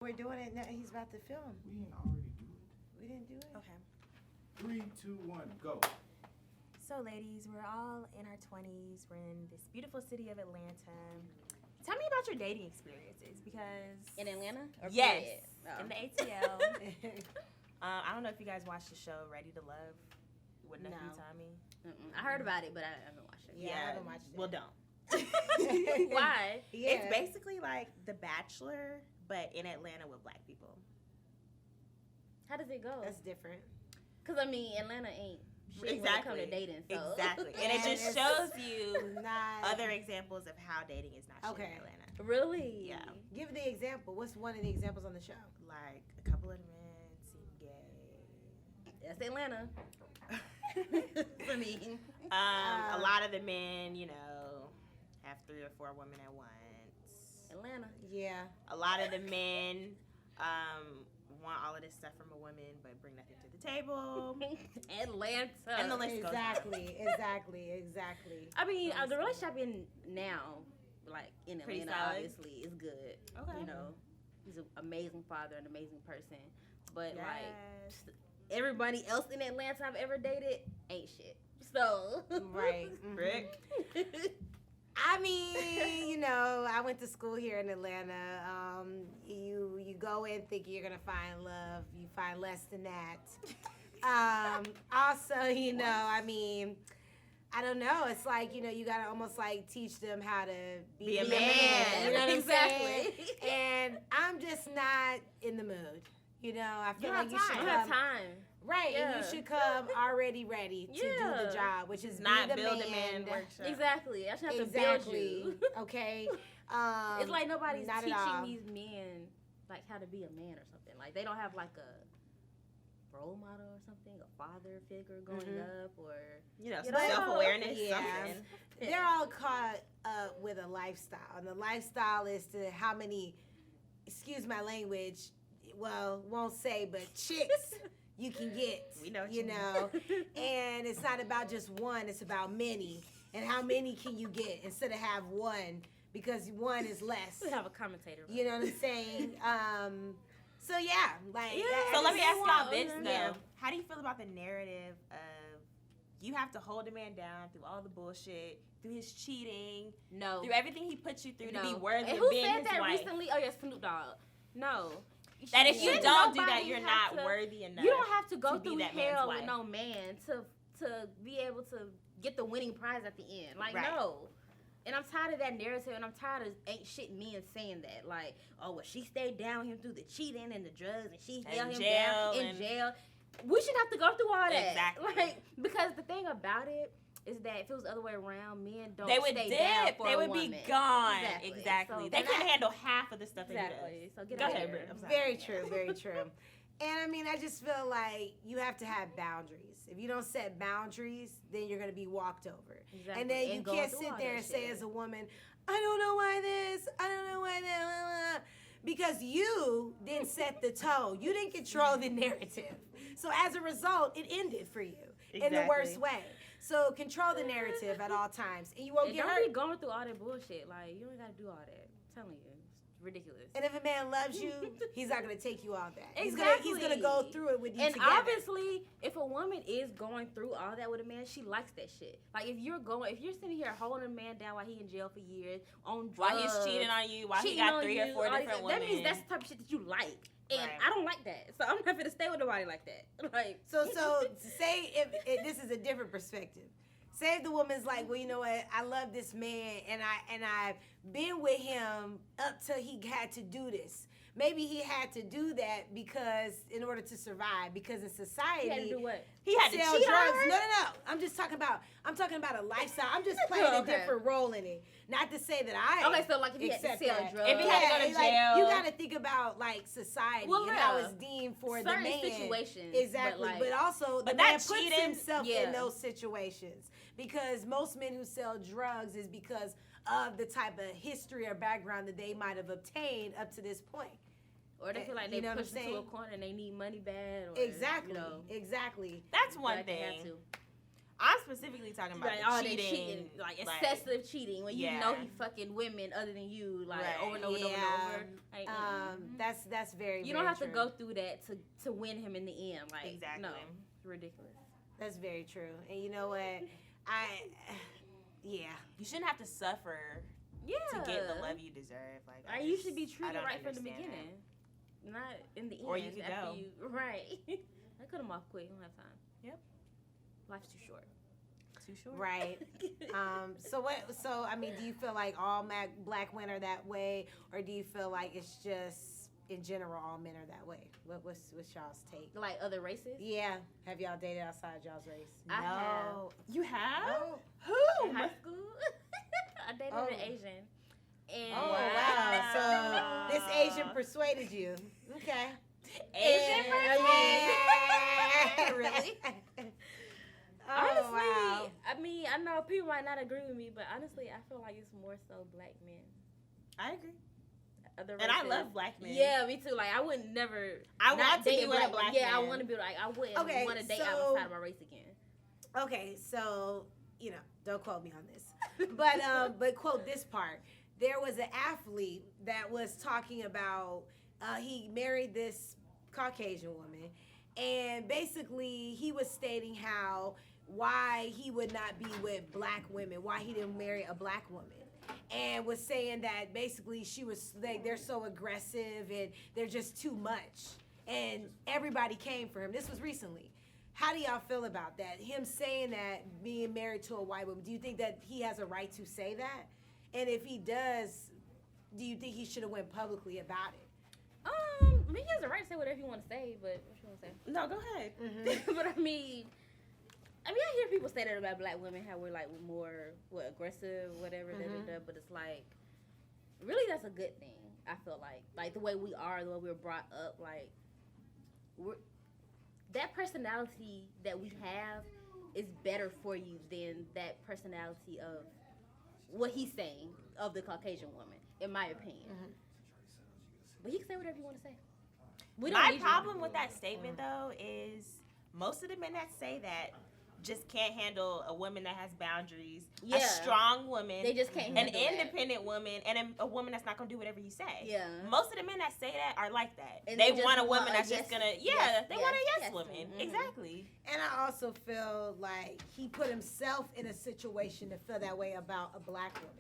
We're doing it now. He's about to film. We didn't already do it. We didn't do it? Okay. 3, 2, 1, go. So, ladies, we're all in our 20s. We're in this beautiful city of Atlanta. Tell me about your dating experiences, because In Atlanta? Or yes, period? Oh. in the ATL. I don't know if you guys watched the show Ready to Love with nephew No. Tommy. I heard about it, but I haven't watched it. Yeah, I haven't watched it. Well, don't. Why? Yeah. It's basically like The Bachelor, but in Atlanta with black people. How does it go? That's different. Because, I mean, Atlanta ain't shit when it come to dating. So. Exactly. And it And just it's shows you Not. other examples of how dating is not shit Okay. in Atlanta. Really? Yeah. Give the example. What's one of the examples on the show? Like, a couple of men seem gay. That's Atlanta. For me. A lot of the men, have 3 or 4 women at once. Atlanta. Yeah. A lot of the men want all of this stuff from a woman, but bring nothing to the table. Atlanta. And the list goes on. Exactly. I mean, the relationship in now, like in Pretty Atlanta, solid. obviously, is good. Okay. You know, he's an amazing father, an amazing person. But Yes. like everybody else in Atlanta I've ever dated ain't shit. So Right. Rick? I mean, I went to school here in Atlanta. You go in thinking you're gonna find love. You find less than that. Also, I mean, I don't know. It's like you gotta almost like teach them how to be a a man. You know what I'm saying? Exactly. And I'm just not in the mood. I feel You like have you time. should You come. have time. Right, and you Yeah. should come already ready to do the Yeah. job, which is Not be the build man. a man workshop. Exactly. I should have to Exactly. build you. Okay. It's like nobody's not at all. teaching these men like how to be a man or something. Like they don't have like a role model or something, a father figure growing up, or Some But- self-awareness, Yeah. something. They're all caught up with a lifestyle, and the lifestyle is to how many, excuse my language, well, won't say, but chicks you can get. We know what you you mean. know. And it's not about just one; it's about many. And how many can you get instead of have one? Because one is less. we have a commentator. You know what I'm saying? So yeah, like. that- So let me ask y'all this, Mhm. though. Yeah. How do you feel about the narrative of you have to hold a man down through all the bullshit, through his cheating, No. through everything he put you through to be No. worthy And of who being said his that wife? recently? Oh yeah, Snoop Dogg. No. That if you Shouldn't don't do that, nobody you're have not to- worthy enough. You don't have to go to be through that man's hell wife. with no man to be able to get the winning prize at the end. Like Right. no. And I'm tired of that narrative, and I'm tired of ain't shit men saying that. Like, oh, well, she stayed down with him through the cheating and the drugs, and she held him down in jail. We should have to go through all that. Exactly. Like, because the thing about it is that if it was the other way around, men don't They would stay down dip. for They a would woman. be gone. Exactly. Exactly. So They that- couldn't handle half of the stuff that he Exactly. does. So get Go out ahead, of Britt. here. I'm sorry. Very true, very true. And I mean, I just feel like you have to have boundaries. If you don't set boundaries, then you're going to be walked over. Exactly. And then you going can't through sit all there that and say shit. as a woman, I don't know why this, I don't know why that, blah, blah," because you didn't set the tone. You didn't control the narrative. So as a result, it ended for you in the worst Exactly. way. So control the narrative at all times, and you won't And get don't hurt. be going through all that bullshit. Like, you don't gotta do all that. I'm telling you. It's ridiculous. And if a man loves you, he's not going to take you all that. Exactly. He's gonna go through it with you And together. obviously, if a woman is going through all that with a man, she likes that shit. Like if you're sitting here holding a man down while he in jail for years on drugs, While he's cheating on you, while he cheating got on 3 or you, 4 all these- different that women. means that's the type of shit that you like, and Right. I don't like that. So I'm not gonna stay with nobody like that. Like So say if this is a different perspective. Say if the woman's like, well, you know what? I love this man, and I've been with him up till he had to do this. Maybe he had to do that because in order to survive. Because in society, you had to do what? He had to sell cheat drugs. on her? No. I'm talking about a lifestyle. I'm just playing a Okay. different role in it. Not to say that I Okay, so like if you had to accept sell that. drugs, If he had to go to like, jail. you got to think about like society Well, and how yeah. it's deemed for certain the man. situations, Exactly, but, but, like, also the But man that puts cheating- himself in Yeah. those situations because most men who sell drugs is because of the type of history or background that they might have obtained up to this point. or they feel like You they know what I'm pushed into a saying? corner and they need money bad. Or, Exactly, You know, exactly. That's feel one like they have thing. to. I'm specifically talking about Like, the all that cheating, cheating, like excessive cheating, when you know he fucking women other than you, like over and over and over and over. Like, that's very. You don't have to go through that to win him in the end. Like, exactly. No, it's ridiculous. That's very true. And you know what? You shouldn't have to suffer to get the love you deserve. Like, you should be treated right from the understand beginning, not in the end. Or you could go. Right. I cut him off quick. You don't have time. Yep. Life's too short. Too short. Right. So I mean, do you feel like all black men are that way, or do you feel like it's just in general all men are that way? What's y'all's take? Like other races? Yeah. Have y'all dated outside y'all's race? I have. You have? Oh. Who? In high school, I dated an Asian. And wow. So this Asian persuaded you. Okay. Asian person? Really? Honestly, wow. I mean, I know people might not agree with me, but honestly, I feel like it's more so black men. I agree. Other And I races. love black men. Yeah, me too. Like, I would never. I not want to date be with a black Yeah, man. I want to be like, I wouldn't want to date so- outside of my race again. Okay, so don't quote me on this, but quote this part. There was an athlete that was talking about he married this Caucasian woman, and basically he was stating why he would not be with black women, why he didn't marry a black woman, and was saying that basically they're so aggressive and they're just too much, and everybody came for him. This was recently. How do y'all feel about that? Him saying that, being married to a white woman, do you think that he has a right to say that? And if he does, do you think he should have went publicly about it? I mean, he has a right to say whatever he want to say, but what you want to say? No, go ahead. Mm-hmm. But I mean, I hear people say that about black women, how we're like more aggressive, whatever, but it's like, really, that's a good thing. I feel like the way we are, the way we're brought up, like that personality that we have is better for you than that personality of what he's saying of the Caucasian woman, in my opinion. Mm-hmm. But he can say whatever you want to say. We don't My need you. problem with that statement, though, is most of the men that say that just can't handle a woman that has boundaries, Yeah. a strong woman, They just can't an handle that. independent woman, and a woman that's not going to do whatever you say. Yeah. Most of the men that say that are like that. And they they just want a want woman a that's yes- just going to, yes, they want a yes, yes yes woman. woman. Exactly. And I also feel like he put himself in a situation to feel that way about a black woman.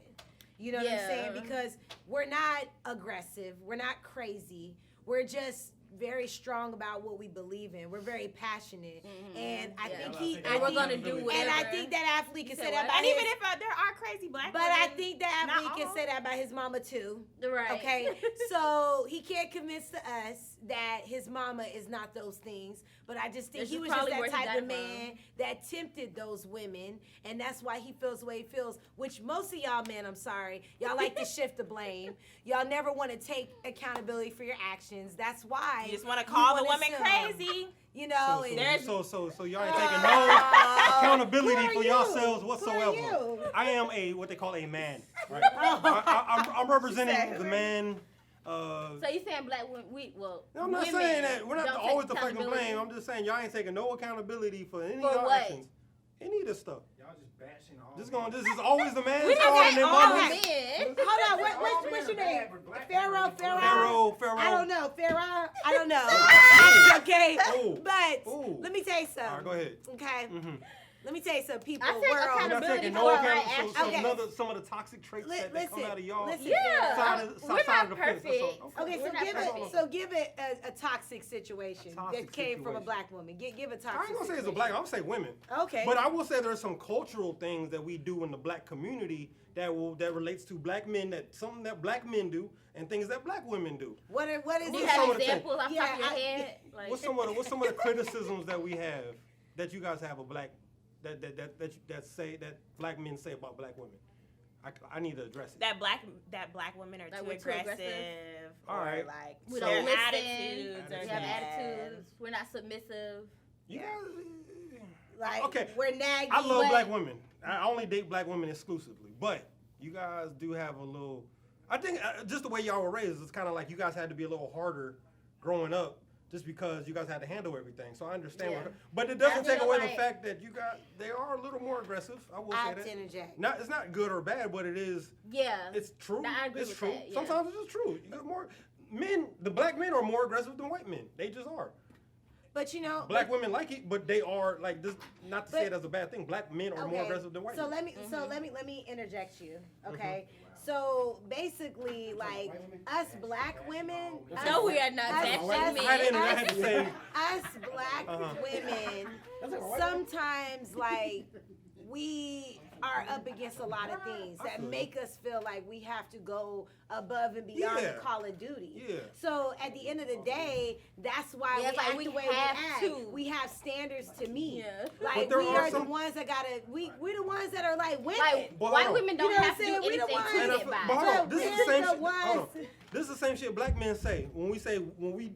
You know what I'm saying? Because we're not aggressive. We're not crazy. We're just very strong about what we believe in. We're very passionate. And I think we're going to do whatever. And I think that athlete can say that about And his, even if there are crazy black but women. I think that not athlete can all. say that about his mama too. Right. Okay, so he can't convince to us that his mama is not those things, but I just think This he is was just probably that where he type got of it man that tempted those women, and that's why he feels the way he feels, which most of y'all men, I'm sorry, y'all like to shift the blame. Y'all never want to take accountability for your actions. That's why You just want to call the wanna women assume, crazy. You know, So y'all ain't taking no accountability for yourselves whatsoever. you? I am what they call a man. Right? I'm representing the man. So you saying black women? I'm not women saying that we're not don't always take the fucking accountability? blame. I'm just saying y'all ain't taking no accountability for any For of your what? actions. Any of this stuff. Y'all just bashing all. This is always the man's We fault don't and say then all women's. men. Hold on, what's your name? Pharaoh. Pharaoh. I don't know, Pharaoh. I don't know. Okay, Ooh. but Ooh. let me tell you something. All right, go ahead. Okay, Mm-hmm. let me tell you something. People, I think we're all. You're not accountability taking for no our account. So actions. some of the toxic traits Li- that come listen, out of y'all. listen. Yeah, Side we're of not the fence. That's perfect. all. Okay, We're not so perfect. give it a toxic situation Toxic that came from a situation. black woman. Give a toxic. I ain't gonna say it's a situation. black. I'm gonna say women. Okay. But I will say there's some cultural things that we do in the black community that relates to black men, that something that black men do and things that black women do. What is Do you it? some have of the examples off the top of your Yeah, head? Like, What's some of the criticisms that we have that you guys have of black that black men say about black women? I need to address it. That black women are Like too we're too aggressive. aggressive. Or All right. like we their don't listen. attitudes We are have bad. attitudes. We're not submissive. You Like, Okay. we're nagging. I love But- black women. I only date black women exclusively. But you guys do have a little. I think just the way y'all were raised, it's kind of like you guys had to be a little harder growing up just because you guys had to handle everything. So I understand. Yeah. But it doesn't I take feel away like- the fact that they are a little more aggressive. I will I say have that. to interject. It's not good or bad, but it is. Yeah. It's true. I agree it's with true. that, yeah. Sometimes it's just true. You got more men. The black men are more aggressive than white men. They just are. But you know, Black women like it, but they are like this. Not to say it as a bad thing. Black men are more Okay, aggressive than white so men. let me interject you, okay? So basically, like us black women, No, we are not us- bashing us- men. I had to say. us black women, sometimes like we are up against a lot of things that make us feel like we have to go above and beyond Yeah. the call of duty. Yeah. So at the end of the day, that's why Yeah, we it's like act we the way have we act. to. We have standards to meet. Yeah. Like But there we are are the some- ones that gotta we're the ones that are like women. Like Well, white hold on. women don't You know what have to I'm do saying? We the anything ones- to And I get feel- by. but hold on, But this is we're the same the shit. Hold on. ones- This is the same shit black men say when we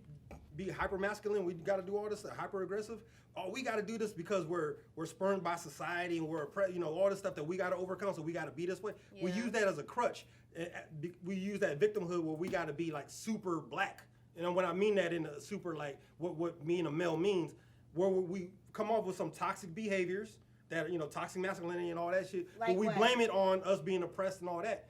be hyper masculine. We got to do all this hyper aggressive. Oh, we got to do this because we're spurned by society and we're all this stuff that we got to overcome. So we got to be this way. We Yeah. use that as a crutch. We use that victimhood where we got to be like super black. And when I mean that in a super like what me and a male means, where we come up with some toxic behaviors that toxic masculinity and all that shit, Like but we what? blame it on us being oppressed and all that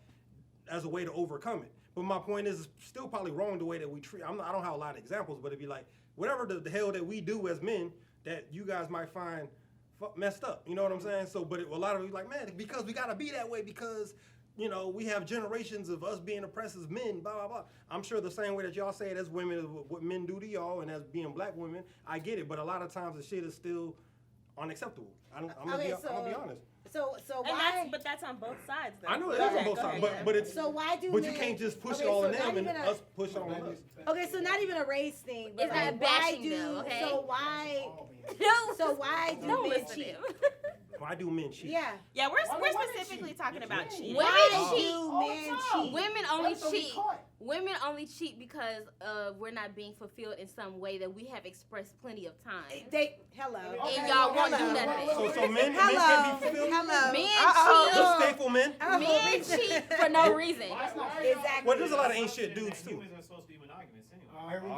as a way to overcome it. But my point is, it's still probably wrong the way that we treat. I don't have a lot of examples, but it'd be like whatever the hell that we do as men that you guys might find messed up. You know what I'm saying? So, but a lot of you like, man, because we gotta be that way because we have generations of us being oppressed as men. Blah blah blah. I'm sure the same way that y'all say it as women is what men do to y'all, and as being black women, I get it. But a lot of times the shit is still unacceptable. I'm gonna be honest. So And why? that's on both sides, though. I know it Go is on ahead, both go sides, ahead, but it's So why do but men, you can't just push okay, it all so on not them and even a- us push it on us. Okay, so not even a race thing, but It's like, not why bashing do though, okay? so why No. so why do Don't men listen to cheat? him. Why do men cheat? Yeah. Yeah, we're Why do women specifically cheat? talking about cheating. Women Why cheat. do men cheat? Women only So we cheat. caught. Women only cheat because we're not being fulfilled in some way that we have expressed plenty of times. Hello. And y'all won't do Hello. nothing. So men Hello. can be fulfilled. Hello. Men Just cheat. faithful men. Men cheat for no reason. Exactly. Well, there's a lot of ain't shit dudes too. Humans are supposed to be monogamous anyway. Oh, here we go.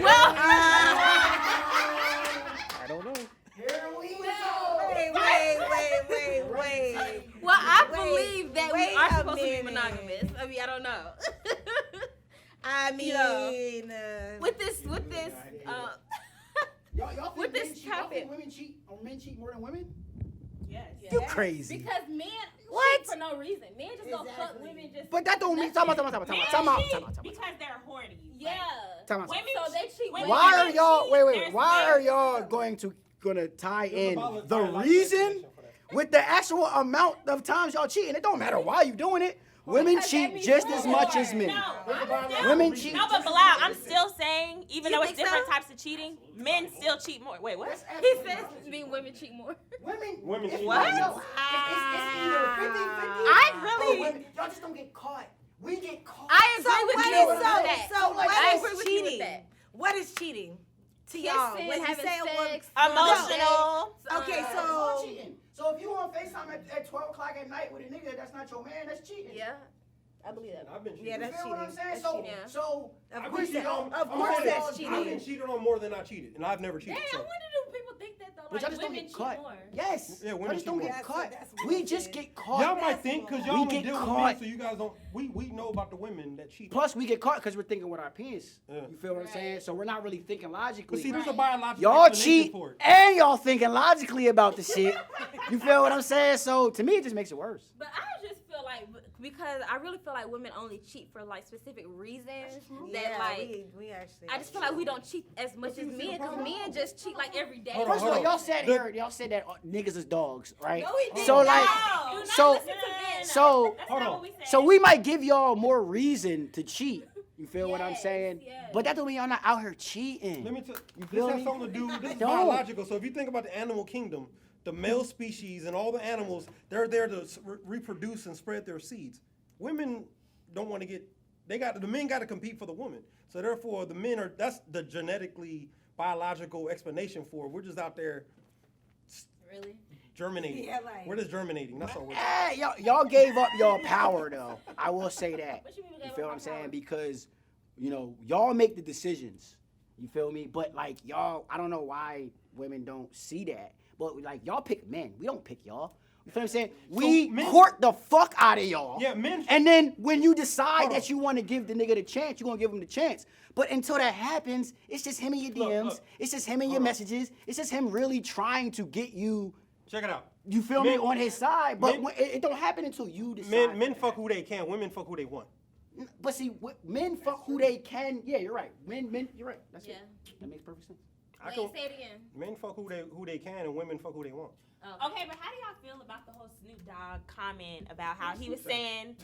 Well, I don't know. Here we go. Wait. well, I Wait, believe that we wait are a supposed to be minute. monogamous. I mean, I don't know. I mean, You with this, Y'all think With this men cheat? Y'all topic. think women cheat or men cheat more than women? Yes. You crazy. because men What? cheat for no reason. Men just gonna fuck Exactly. women just. But that don't mean. Time out. Men cheat because they're horny. Yeah. Time out. Women So they cheat. When way Why more. are y'all? Wait. There's Why are things- y'all gonna tie in There's a the biological reason explanation for that. with the actual amount of times y'all cheating? It don't matter why you doing it. Women Because that cheat means just as much more. as men. No, I'm still, Women cheat. No, but Bilal, I'm still saying, even You though it's think different so? types of cheating, men still cheat more. Wait, what? He says women cheat more. Women cheat. What? It's either 50-50. I or really- women. Y'all just don't get caught. We get caught. I agree with you with that. So what I is agree with you with cheating? that. What is cheating to y'all? Kissing, When you having say a woman, sex, Emotional. Okay, That's so all cheating. So if you on FaceTime at 12 o'clock at night with a nigga that's not your man, that's cheating. Yeah, I believe that. I've been cheated. Yeah, You that's feel what I'm cheating. saying? That's So, cheating. so Of I've course been cheated that- on. of I'm course saying that's I've cheating. been cheated on more than I cheated, and I've never cheated. Damn, So. when do people think that though? But y'all Like just don't women get cheat caught. more. Yes. Yeah, Y'all women just don't cheat get more. caught. That's We just bullshit. get caught. Y'all might think because y'all We don't get deal with caught. men, so you guys don't. We know about the women that cheat. Plus, we get caught because we're thinking with our penis. Yeah. You feel what I'm saying? So we're not really thinking logically. But see, there's a biological Y'all explanation cheat for it. and y'all thinking logically about the shit. You feel what I'm saying? So to me, it just makes it worse. But I just feel like because I really feel like women only cheat for like specific reasons that yeah, like. we actually. I just feel like we don't cheat as much see, as the men because problem- men just cheat like every day. Hold on, First of all, hold on. y'all said The- here, y'all said that niggas is dogs, right? No, we didn't. So like, No. Do not so- listen to men. so That's Hold not on. what we said. so we might give y'all more reason to cheat. You feel what I'm Yes, saying? yes. But that don't mean y'all not out here cheating. Let me tell you. This feel has me? something to do. This is Don't. biological. So if you think about the animal kingdom, the male species and all the animals, they're there to reproduce and spread their seeds. Women don't want to get. The men got to compete for the woman. So therefore, the men are. That's the genetically biological explanation for it. We're just out there Really? germinating. Yeah, like- We're just germinating. That's all. We're Y'all gave up your power though. I will say that. What you mean we You gave feel up what I'm our saying? power? Because You know, y'all make the decisions. You feel me? But like y'all, I don't know why women don't see that. But like y'all pick men. We don't pick y'all. You feel what I'm saying? We court the fuck out of y'all. Yeah, men. And then when you decide that you want to give the nigga the chance, you're gonna give him the chance. But until that happens, it's just him in your DMs. Look. It's just him in your messages. It's just him really trying to get you. Check it out. You feel me, on his side. But it don't happen until you decide. Men fuck who they can. Women fuck who they want. But see, men fuck who they can. Yeah, you're right. Men, you're right. That's it. That makes perfect sense. Wait, say it again. Men fuck who they can, and women fuck who they want. Okay, but how do y'all feel about the whole Snoop Dogg comment about how he was saying,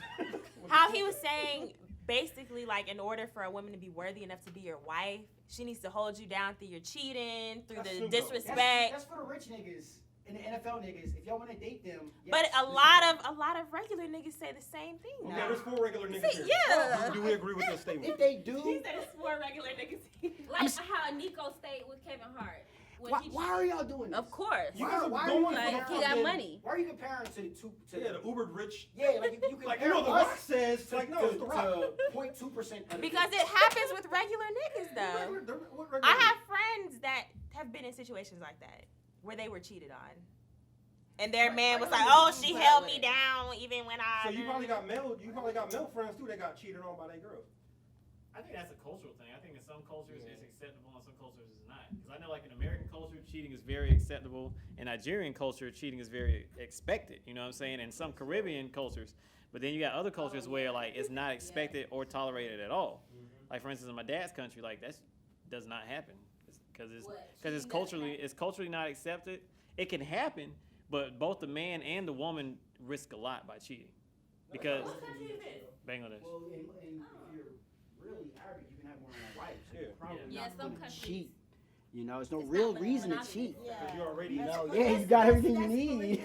basically like in order for a woman to be worthy enough to be your wife, she needs to hold you down through your cheating, through the disrespect. That's for the rich niggas and the NFL niggas. If y'all want to date them. But a lot of regular niggas say the same thing. Okay, Now. there's 4 regular niggas here. Yeah. Do we agree with this statement? If they do. He said it's 4 regular niggas. Like how Nico stayed with Kevin Hart. Why are y'all doing this? Of course. You guys are Why going are you for Like, he got money. Why are you comparing to the uber rich. Yeah, like you Like, compare The us Rock says, like, no, it's The Rock. to 0.2%. Because it happens with regular niggas though. What regular I niggas? have friends that have been in situations like that where they were cheated on. And their man was like, "Oh, she held me down even when I." So you probably got male friends too that got cheated on by their girls. I think that's a cultural thing. I think in some cultures it's acceptable and some cultures it's not. Because I know like in American culture, cheating is very acceptable. In Nigerian culture, cheating is very expected. You know what I'm saying? In some Caribbean cultures. But then you got other cultures where like it's not expected or tolerated at all. Like for instance, in my dad's country, like that does not happen. Because it's culturally not accepted. It can happen, but both the man and the woman risk a lot by cheating. Because Bangladesh. Well, and if you're really Arabic, you can have more than one wife. So you're probably Yeah, not some gonna countries- cheat. You know, there's no real reason to monogamous. cheat. You already You know, That's- yeah, you got everything you need.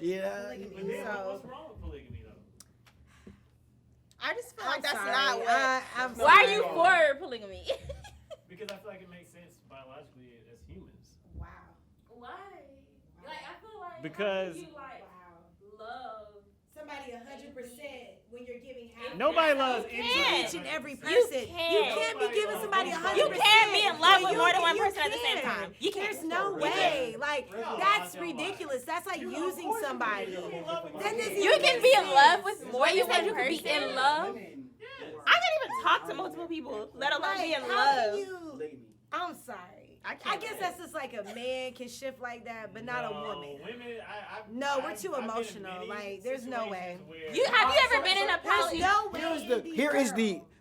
Yeah. Polygamy. But then So- what's wrong with polygamy though? I just feel I'm like that's sorry. not what. I'm Why are sorry. you for polygamy? Because I feel like it makes sense biologically as humans. Wow. Why? Like I feel like Because- you like Wow. love. Somebody 100% when you're giving half. Nobody loves You any can't. Each and every You person. can't. You can't be giving somebody 100%. You can't be in love with You more than can- one you person at the same can. time. You can't. There's no You way. can't. Like, No, that's I don't lie. ridiculous. That's like using somebody. Then this You even can makes be in sense. love with more You than said one you could be person. in love. Women, I can't even talk to multiple people, let alone Like, be in how love. can you? polygamy. I'm sorry. I guess that's just like a man can shift like that, but not a woman. Women, No, we're too I've been in emotional. many Like, there's no way. situations where- Have you ever been in a There's poly? no way. Here is the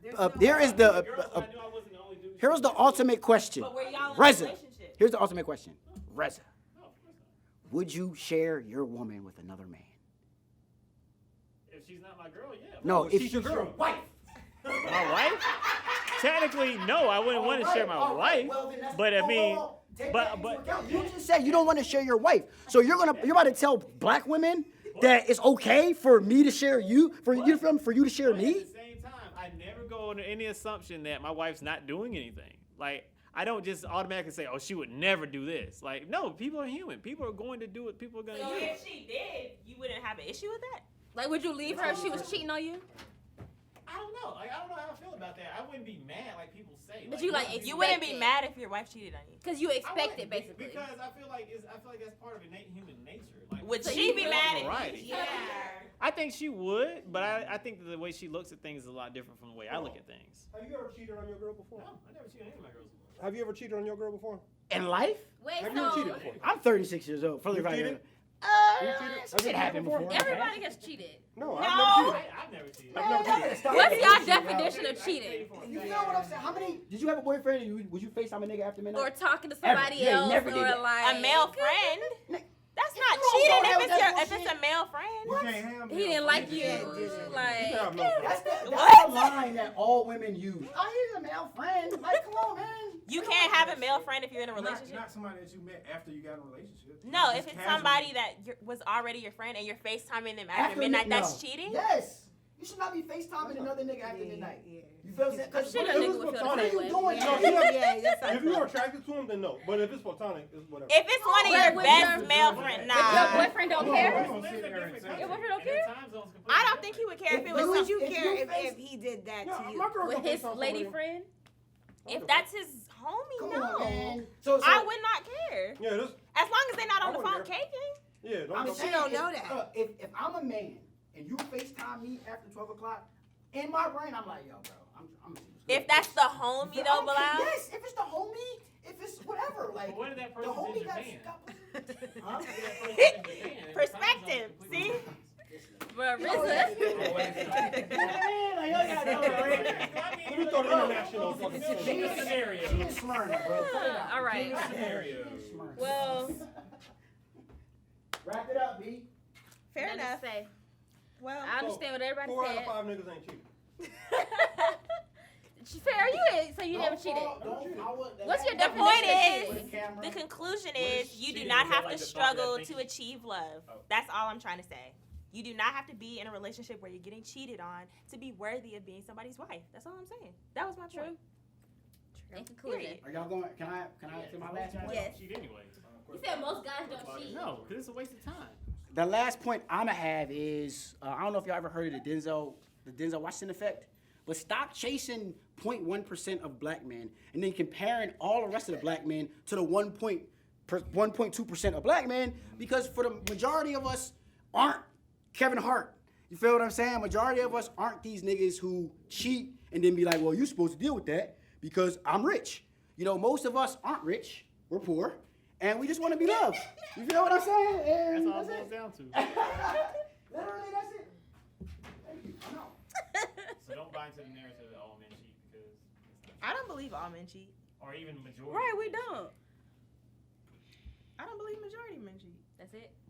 There's no here way. is the Girls, I knew I wasn't the only dude. here's the ultimate question. But were y'all in a Reza, relationship? here's the ultimate question. Reza, No, of course not. would you share your woman with another man? If she's not my girl, yeah. No, if she's your girl. wife. My wife? Technically, no, I wouldn't want to share my wife. But I mean, but You just said you don't want to share your wife, so you're about to tell black women that it's okay for me to share you, for you to share But me. at the same time, I never go under any assumption that my wife's not doing anything. Like, I don't just automatically say, oh, she would never do this. Like, no, people are human. People are going to do what people are going to So do. if she did, you wouldn't have an issue with that? Like, would you leave her if she was cheating on you? I don't know. Like, I don't know how I feel about that. I wouldn't be mad like people say. But you, like, no, You wouldn't be Expect it. mad if your wife cheated on you. Because you I expect it, wouldn't, basically. Because I feel like that's part of innate human nature. Like, Would So she you be feel mad variety. if you? Yeah. I think she would, but I think that the way she looks at things is a lot different from the way I look at things. Have you ever cheated on your girl before? No, I never cheated on any of my girls before. Have you ever cheated on your girl before? In life, Wait, Have you ever cheated so before? I'm 36 years old. You cheated? Shit happened before. everybody gets cheated. No, No. I've never cheated. I've never cheated. What's your definition of cheating? You feel what I'm saying? How many? Did you have a boyfriend? And would you FaceTime a nigga after midnight? Or talking to somebody Yeah, you else, never or did that. like A male friend? That's not don't cheating have if that it's a male friend. You can't have He didn't like you. You can Like, have no That's friends. the line that all women use. Oh, he's a male friend. Like, come on, man. You can't have a male friend if you're in a relationship. Not somebody that you met after you got in a relationship. No, Just if it's casually. somebody that was already your friend and you're FaceTiming them after midnight, that's cheating? Yes. You should not be FaceTiming another nigga after midnight. Yeah. You feel what I'm saying? I'm sure that if nigga it's would feel platonic, the what are same you way. doing? No, Yeah, that's if you're attracted to him, then no. But if it's platonic, it's whatever. If it's one of But your with best your- male friends, But your nah. boyfriend don't care? Your boyfriend don't care? I don't think he would care if it But was would you if care you if face- he did that Yeah, to you? my girl With can his FaceTime lady somebody. friend? if that's his homie. Come No, on, man. So I would not care Yeah, this. as long as they're not I on the wouldn't phone care. caking. Yeah, I'm don't. saying- saying, don't know that. If I'm a man and you FaceTime me after 12 o'clock, in my brain, I'm like, yo, bro, I'm gonna see what's If good. that's the homie I though, don't care. Bilal. Yes, if it's the homie, if it's whatever, like But what if that the person's homie in got, Japan? huh? Perspective, see? Bro, Yo, RZA. that's it. Like, yo, gotta know, right? Let me throw the international fucking Give thing. me a scenario. She in Smyrna, bro. Cut it out. All right. Scenario. Well, Wrap it up, B. Fair nothing to enough. say. Well, I understand what everybody 4 out of said. 5 niggas ain't cheating. Fair, so you never cheated. What's your the definition point of is, cheating? the conclusion What is is you do cheating? not Is that have like to the thought that struggle thinking? to achieve love. Oh. That's all I'm trying to say. You do not have to be in a relationship where you're getting cheated on to be worthy of being somebody's wife. That's all I'm saying. That was my True. point. In conclusion. Period. Are y'all going? Can I say my last point? Yes. Cheat anyway. You said most guys don't cheat. No, because it's a waste of time. The last point I'ma have is I don't know if y'all ever heard of the Denzel Washington effect, but stop chasing 0.1% of black men and then comparing all the rest of the black men to the 1.2% of black men, because for the majority of us aren't Kevin Hart. You feel what I'm saying? Majority of us aren't these niggas who cheat and then be like, well, you're supposed to deal with that because I'm rich. You know, most of us aren't rich. We're poor. And we just want to be loved. You feel what I'm saying? And That's all it that's boils it. down to. Literally, that's it. Thank you. I'm out. So don't buy into the narrative that all men cheat because it's not I don't believe all men cheat. true. Or even majority. Right, we don't. I don't believe majority of men cheat. That's it.